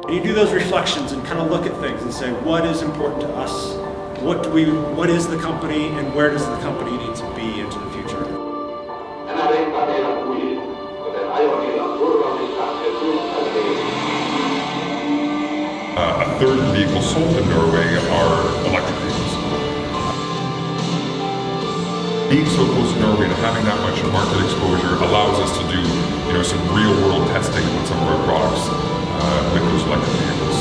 And you do those reflections and kind of look at things and say, what is important to us? What is the company, and where does the company need to be into the future? A third vehicle sold in Norway are electric vehicles. Being so close to Norway and having that much market exposure allows us to do, some real-world testing with some of our products with those electric vehicles.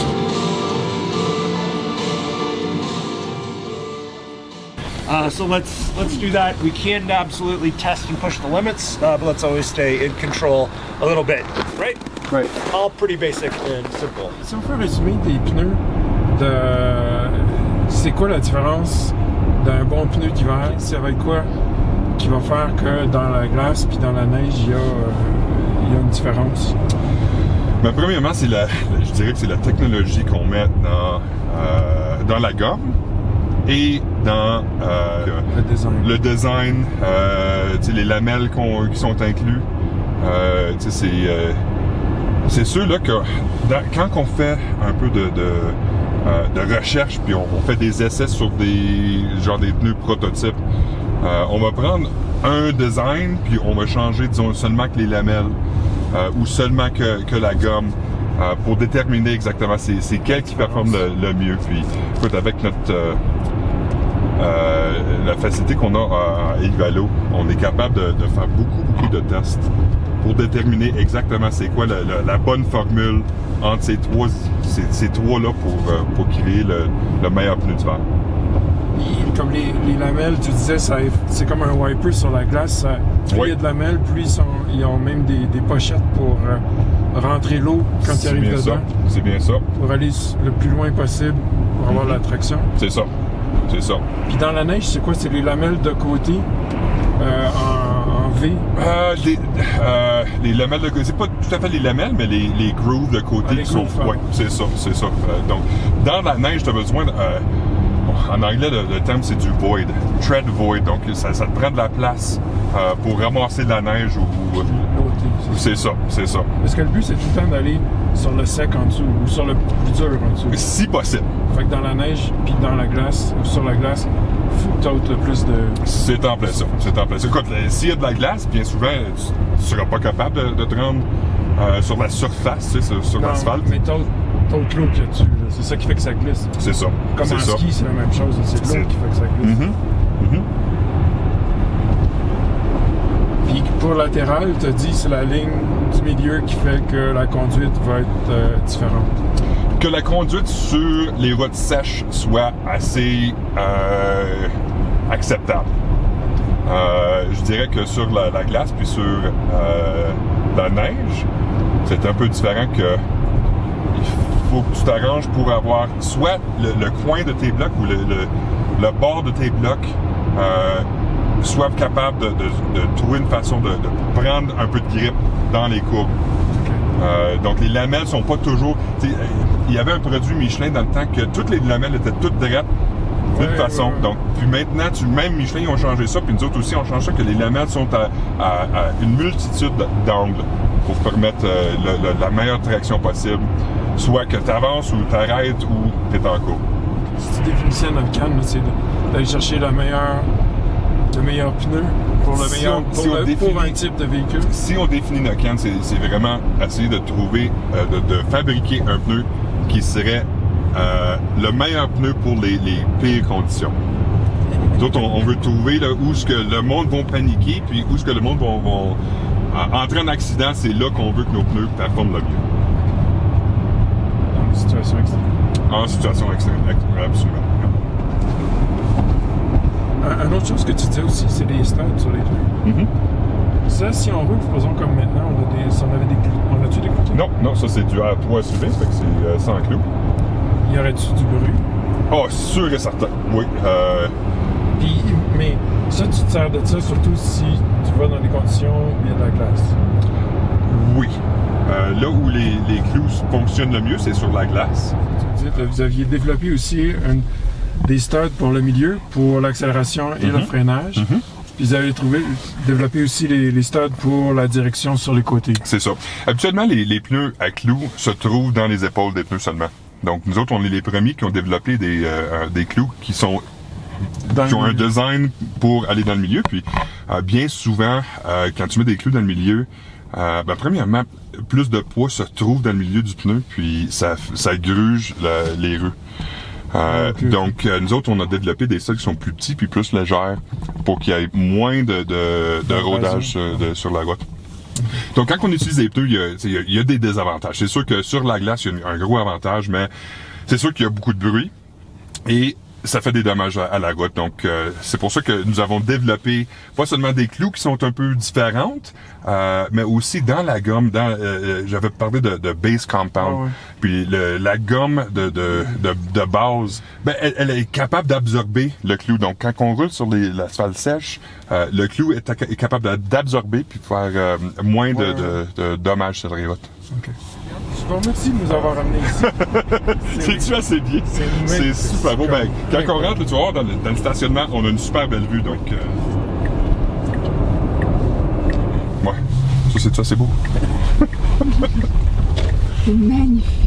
So let's do that. We can absolutely test and push the limits, but let's always stay in control a little bit, right? Right. All pretty basic and simple. Si on fait un résumé des pneus, c'est quoi la différence d'un bon pneu d'hiver? Ça va être quoi qui va faire que dans la glace puis dans la neige, il y a une différence? Mais premièrement, je dirais que c'est la technologie qu'on met dans la gomme et dans le design, les lamelles qui sont inclus. C'est sûr là, que quand on fait un peu de recherche puis on fait des essais sur des pneus prototypes, on va prendre un design puis on va changer, disons, seulement que les lamelles ou seulement que la gomme pour déterminer exactement c'est quel qui performe le mieux. Puis écoute, avec la facilité qu'on a à Evalo, on est capable de faire beaucoup de tests pour déterminer exactement c'est quoi la bonne formule entre ces trois-là pour créer le meilleur pneu d'hiver. Comme les lamelles, tu disais, c'est comme un wiper sur la glace. Plus il y a de lamelles, plus ils ont même des pochettes pour rentrer l'eau quand ils arrivent dedans. C'est bien ça. Pour aller le plus loin possible pour avoir la traction. C'est ça. Puis dans la neige, c'est quoi? C'est les lamelles de côté en V? Les lamelles de côté, c'est pas tout à fait les lamelles, mais les grooves de côté qui sont... Oui, c'est ça. Donc, dans la neige, tu as besoin en anglais, le terme, c'est du void, tread void. Donc, ça te prend de la place pour ramasser de la neige ou c'est ça. Est-ce que le but, c'est tout le temps d'aller sur le sec en dessous ou sur le plus dur en dessous? Si possible. Fait que dans la neige, puis dans la glace, ou sur la glace, il faut que tu aies le plus de... C'est en plein ça. Écoute, s'il y a de la glace, bien souvent, tu ne seras pas capable de te rendre sur la surface, sur l'asphalte. Mais t'as le clou qu'il y a dessus. C'est ça qui fait que ça glisse. C'est ça. Comme en ski, c'est la même chose. C'est l'eau qui fait que ça glisse. Puis pour latéral, tu as dit c'est la ligne du milieu qui fait que la conduite va être différente. Que la conduite sur les routes sèches soit assez acceptable. Je dirais que sur la glace puis sur la neige, c'est un peu différent que il faut que tu t'arranges pour avoir soit le coin de tes blocs ou le bord de tes blocs soit capable de trouver une façon de prendre un peu de grip dans les courbes. Donc les lamelles sont pas toujours... Il y avait un produit Michelin dans le temps que toutes les lamelles étaient toutes droites d'une façon. Donc, puis maintenant, même Michelin, ils ont changé ça, puis nous autres aussi, on change ça, que les lamelles sont à une multitude d'angles pour permettre la meilleure traction possible. Soit que tu avances ou tu arrêtes ou tu es en cours. Si tu définissais dans le calme, c'est d'aller chercher le meilleur pneu pour pour un type de véhicule. Si on définit notre canne, c'est vraiment essayer de trouver, de fabriquer un pneu qui serait le meilleur pneu pour les pires conditions. D'autres, on veut trouver là, où est-ce que le monde va paniquer, puis où est-ce que le monde va entrer en accident, c'est là qu'on veut que nos pneus performent le mieux. Dans une situation extrême. En situation extrême, absolument. Une autre chose que tu disais aussi, c'est les studs sur les pneus. Ça, si on roule, faisons comme maintenant, on a-tu des clous? Non, ça c'est du R3 SUV, fait que c'est sans clous. Y aurait-tu du bruit? Oh, sûr et certain, oui. Mais ça, tu te sers de ça surtout si tu vas dans des conditions où il y a de la glace. Oui. Là où les clous fonctionnent le mieux, c'est sur la glace. Vous aviez développé aussi des studs pour le milieu, pour l'accélération et le freinage. Puis vous avez développé aussi les studs pour la direction sur les côtés. C'est ça. Habituellement, les pneus à clous se trouvent dans les épaules des pneus seulement. Donc, nous autres, on est les premiers qui ont développé des clous qui ont un design pour aller dans le milieu. Puis, bien souvent, quand tu mets des clous dans le milieu, premièrement, plus de poids se trouve dans le milieu du pneu, puis ça gruge les roues. Okay. Donc, nous autres, on a développé des studs qui sont plus petits puis plus légères pour qu'il y ait moins de rodage sur la route. Donc, quand on utilise des pneus, il y a des désavantages. C'est sûr que sur la glace, il y a un gros avantage, mais c'est sûr qu'il y a beaucoup de bruit et ça fait des dommages à la route. Donc, c'est pour ça que nous avons développé pas seulement des clous qui sont un peu différentes, mais aussi dans la gomme, j'avais parlé de base compound. Oh, ouais. Puis la gomme de base, elle est capable d'absorber le clou. Donc, quand on roule sur l'asphalte sèche, le clou est capable d'absorber puis de faire moins de dommages sur les routes. Okay. Super, merci de nous avoir ramenés ici. C'est-tu assez bien? C'est super beau. Quand on rentre, là, tu vas voir, dans le stationnement, on a une super belle vue, donc... Ouais, ça c'est assez beau. C'est magnifique.